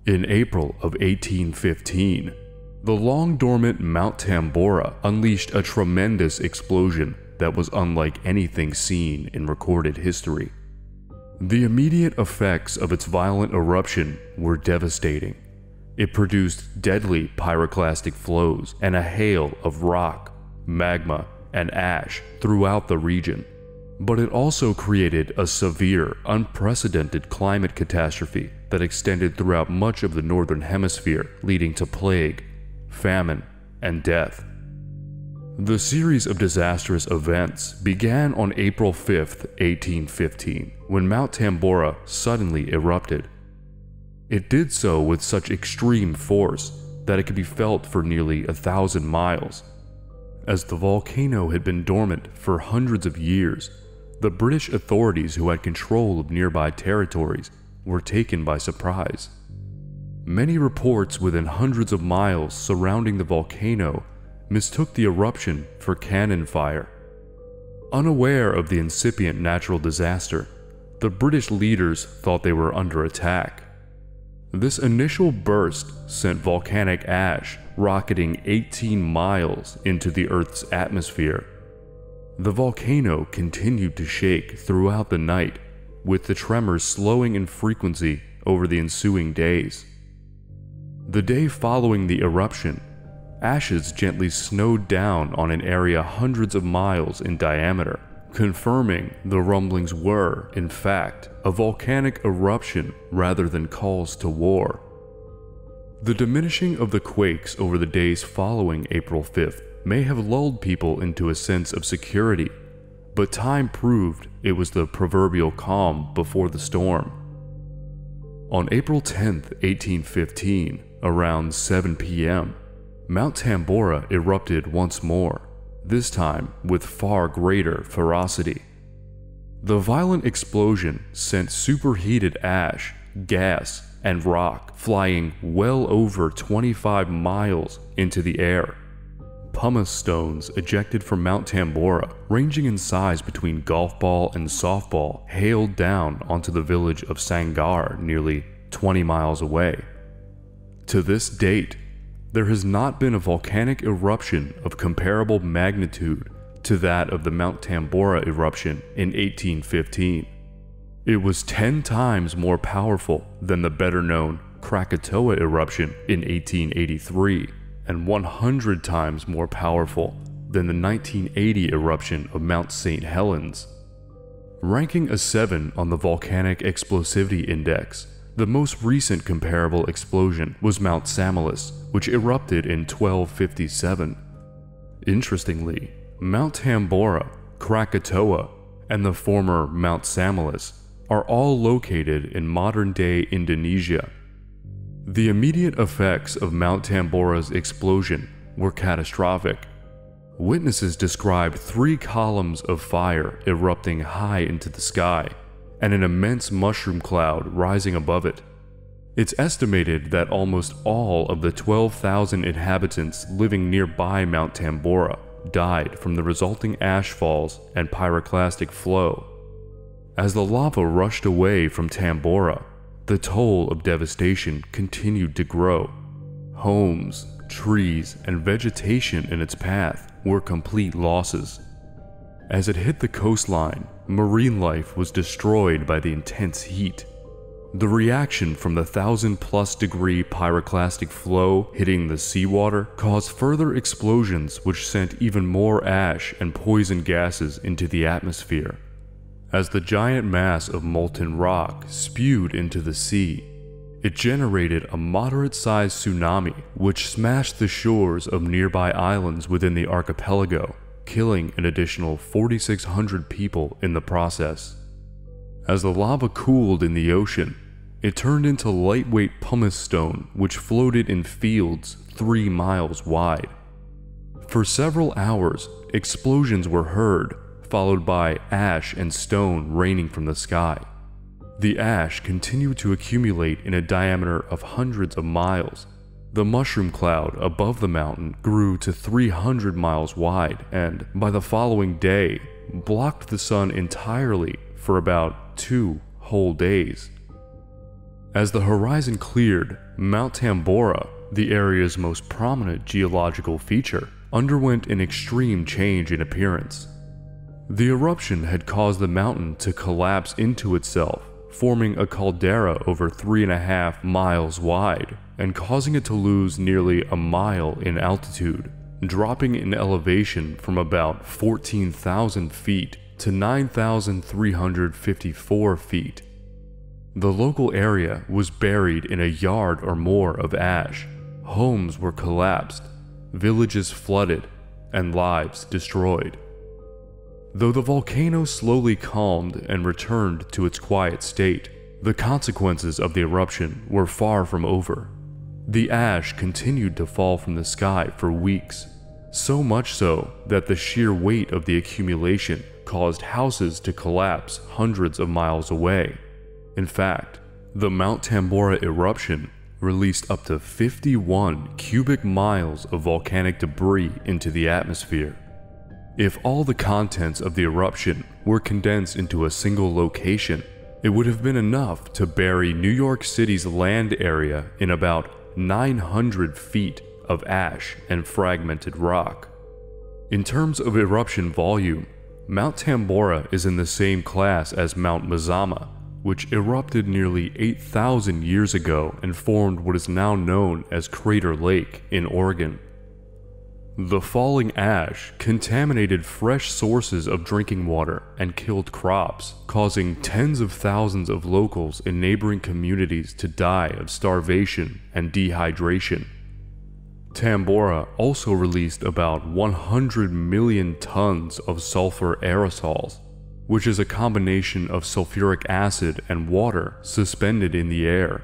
In April of 1815, the long-dormant Mount Tambora unleashed a tremendous explosion that was unlike anything seen in recorded history. The immediate effects of its violent eruption were devastating. It produced deadly pyroclastic flows and a hail of rock, magma, and ash throughout the region. But it also created a severe, unprecedented climate catastrophe that extended throughout much of the northern hemisphere, leading to plague, famine, and death. The series of disastrous events began on April 5, 1815, when Mount Tambora suddenly erupted. It did so with such extreme force that it could be felt for nearly 1,000 miles. As the volcano had been dormant for hundreds of years, the British authorities who had control of nearby territories were taken by surprise. Many reports within hundreds of miles surrounding the volcano mistook the eruption for cannon fire. Unaware of the incipient natural disaster, the British leaders thought they were under attack. This initial burst sent volcanic ash rocketing 18 miles into the Earth's atmosphere. The volcano continued to shake throughout the night, with the tremors slowing in frequency over the ensuing days. The day following the eruption, ashes gently snowed down on an area hundreds of miles in diameter, confirming the rumblings were, in fact, a volcanic eruption rather than calls to war. The diminishing of the quakes over the days following April 5th may have lulled people into a sense of security, but time proved it was the proverbial calm before the storm. On April 10, 1815, around 7 p.m., Mount Tambora erupted once more, this time with far greater ferocity. The violent explosion sent superheated ash, gas, and rock flying well over 25 miles into the air. Pumice stones ejected from Mount Tambora, ranging in size between golf ball and softball, hailed down onto the village of Sangar, nearly 20 miles away. To this date, there has not been a volcanic eruption of comparable magnitude to that of the Mount Tambora eruption in 1815. It was 10 times more powerful than the better-known Krakatoa eruption in 1883, and 100 times more powerful than the 1980 eruption of Mount St. Helens. Ranking a 7 on the Volcanic Explosivity Index, the most recent comparable explosion was Mount Samalis, which erupted in 1257. Interestingly, Mount Tambora, Krakatoa, and the former Mount Samalis are all located in modern-day Indonesia. The immediate effects of Mount Tambora's explosion were catastrophic. Witnesses described 3 columns of fire erupting high into the sky, and an immense mushroom cloud rising above it. It's estimated that almost all of the 12,000 inhabitants living nearby Mount Tambora died from the resulting ash falls and pyroclastic flow. As the lava rushed away from Tambora, the toll of devastation continued to grow. Homes, trees, and vegetation in its path were complete losses. As it hit the coastline, marine life was destroyed by the intense heat. The reaction from the 1,000+ degree pyroclastic flow hitting the seawater caused further explosions which sent even more ash and poison gases into the atmosphere. As the giant mass of molten rock spewed into the sea, it generated a moderate-sized tsunami which smashed the shores of nearby islands within the archipelago, killing an additional 4,600 people in the process. As the lava cooled in the ocean, it turned into lightweight pumice stone which floated in fields 3 miles wide. For several hours, explosions were heard, followed by ash and stone raining from the sky. The ash continued to accumulate in a diameter of hundreds of miles. The mushroom cloud above the mountain grew to 300 miles wide and, by the following day, blocked the sun entirely for about 2 whole days. As the horizon cleared, Mount Tambora, the area's most prominent geological feature, underwent an extreme change in appearance. The eruption had caused the mountain to collapse into itself, forming a caldera over 3.5 miles wide and causing it to lose nearly a mile in altitude, dropping in elevation from about 14,000 feet to 9,354 feet. The local area was buried in a yard or more of ash. Homes were collapsed, villages flooded, and lives destroyed. Though the volcano slowly calmed and returned to its quiet state, the consequences of the eruption were far from over. The ash continued to fall from the sky for weeks, so much so that the sheer weight of the accumulation caused houses to collapse hundreds of miles away. In fact, the Mount Tambora eruption released up to 51 cubic miles of volcanic debris into the atmosphere. If all the contents of the eruption were condensed into a single location, it would have been enough to bury New York City's land area in about 900 feet of ash and fragmented rock. In terms of eruption volume, Mount Tambora is in the same class as Mount MAZAMA, which erupted nearly 8,000 years ago and formed what is now known as Crater Lake in Oregon. The falling ash contaminated fresh sources of drinking water and killed crops, causing tens of thousands of locals in neighboring communities to die of starvation and dehydration. Tambora also released about 100 million tons of sulfur aerosols, which is a combination of sulfuric acid and water suspended in the air.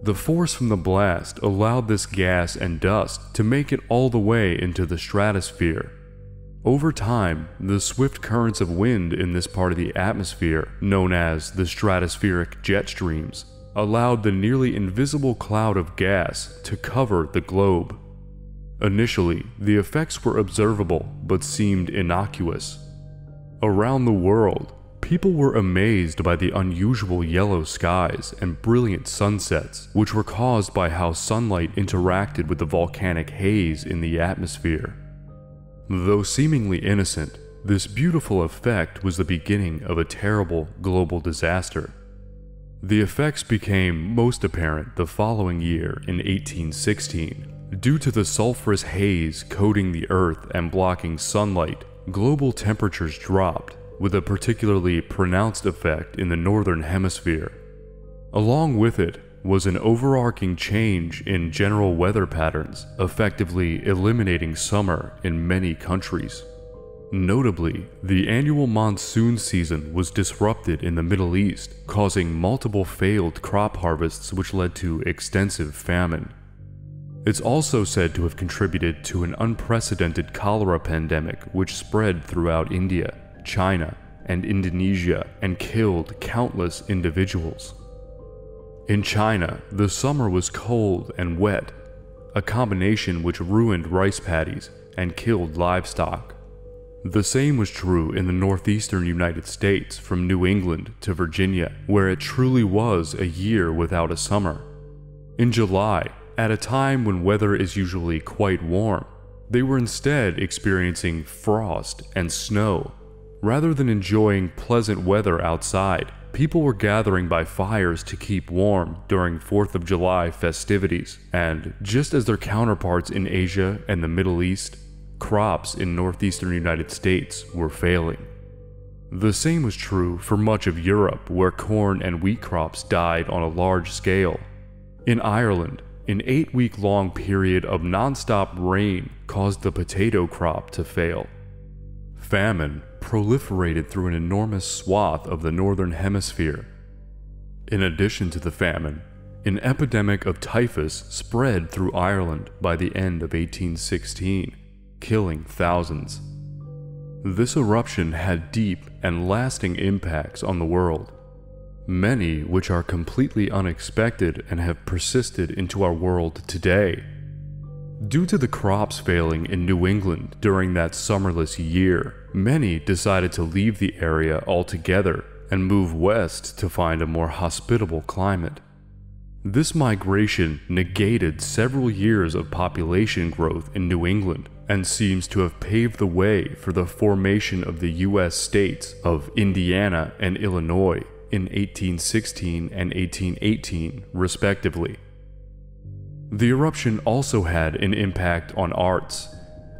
The force from the blast allowed this gas and dust to make it all the way into the stratosphere. Over time, the swift currents of wind in this part of the atmosphere, known as the stratospheric jet streams, allowed the nearly invisible cloud of gas to cover the globe. Initially, the effects were observable but seemed innocuous. Around the world, people were amazed by the unusual yellow skies and brilliant sunsets, which were caused by how sunlight interacted with the volcanic haze in the atmosphere. Though seemingly innocent, this beautiful effect was the beginning of a terrible global disaster. The effects became most apparent the following year in 1816. Due to the sulfurous haze coating the Earth and blocking sunlight, global temperatures dropped, with a particularly pronounced effect in the northern hemisphere. Along with it was an overarching change in general weather patterns, effectively eliminating summer in many countries. Notably, the annual monsoon season was disrupted in the Middle East, causing multiple failed crop harvests which led to extensive famine. It's also said to have contributed to an unprecedented cholera pandemic which spread throughout India, China, and Indonesia and killed countless individuals. In China, the summer was cold and wet, a combination which ruined rice paddies and killed livestock. The same was true in the northeastern United States from New England to Virginia, where it truly was a year without a summer. In July, at a time when weather is usually quite warm, they were instead experiencing frost and snow. Rather than enjoying pleasant weather outside, people were gathering by fires to keep warm during 4th of July festivities, and just as their counterparts in Asia and the Middle East, crops in northeastern United States were failing. The same was true for much of Europe, where corn and wheat crops died on a large scale. In Ireland, an 8-week-long period of non-stop rain caused the potato crop to fail. Famine proliferated through an enormous swath of the northern hemisphere. In addition to the famine, an epidemic of typhus spread through Ireland by the end of 1816, killing thousands. This eruption had deep and lasting impacts on the world, many which are completely unexpected and have persisted into our world today. Due to the crops failing in New England during that summerless year, many decided to leave the area altogether and move west to find a more hospitable climate. This migration negated several years of population growth in New England and seems to have paved the way for the formation of the U.S. states of Indiana and Illinois in 1816 and 1818, respectively. The eruption also had an impact on arts,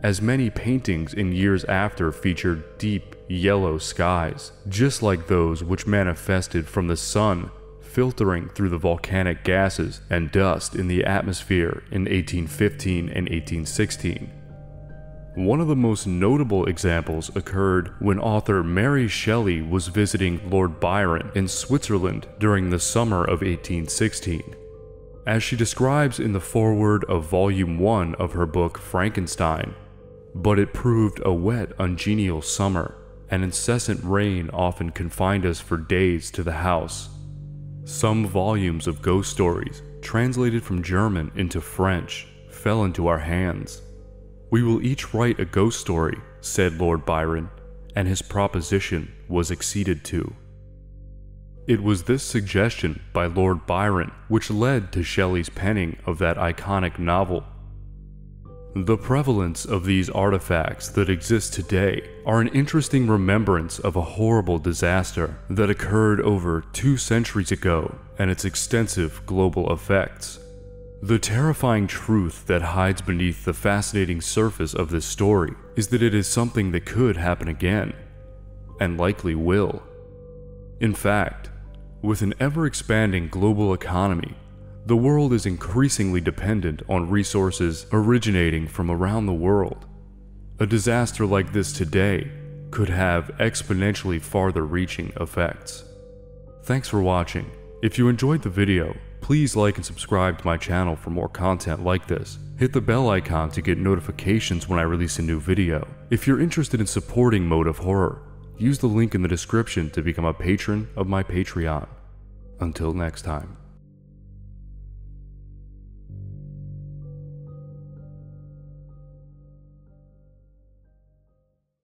as many paintings in years after featured deep yellow skies, just like those which manifested from the sun filtering through the volcanic gases and dust in the atmosphere in 1815 and 1816. One of the most notable examples occurred when author Mary Shelley was visiting Lord Byron in Switzerland during the summer of 1816. As she describes in the foreword of Volume 1 of her book Frankenstein, but it proved a wet, ungenial summer, and incessant rain often confined us for days to the house. Some volumes of ghost stories, translated from German into French, fell into our hands. "We will each write a ghost story," said Lord Byron, and his proposition was acceded to. It was this suggestion by Lord Byron which led to Shelley's penning of that iconic novel. The prevalence of these artifacts that exist today are an interesting remembrance of a horrible disaster that occurred over 2 centuries ago and its extensive global effects. The terrifying truth that hides beneath the fascinating surface of this story is that it is something that could happen again, and likely will. In fact, with an ever-expanding global economy, the world is increasingly dependent on resources originating from around the world. A disaster like this today could have exponentially farther-reaching effects. Thanks for watching. If you enjoyed the video, please like and subscribe to my channel for more content like this. Hit the bell icon to get notifications when I release a new video. If you're interested in supporting Motive Horror, use the link in the description to become a patron of my Patreon. Until next time.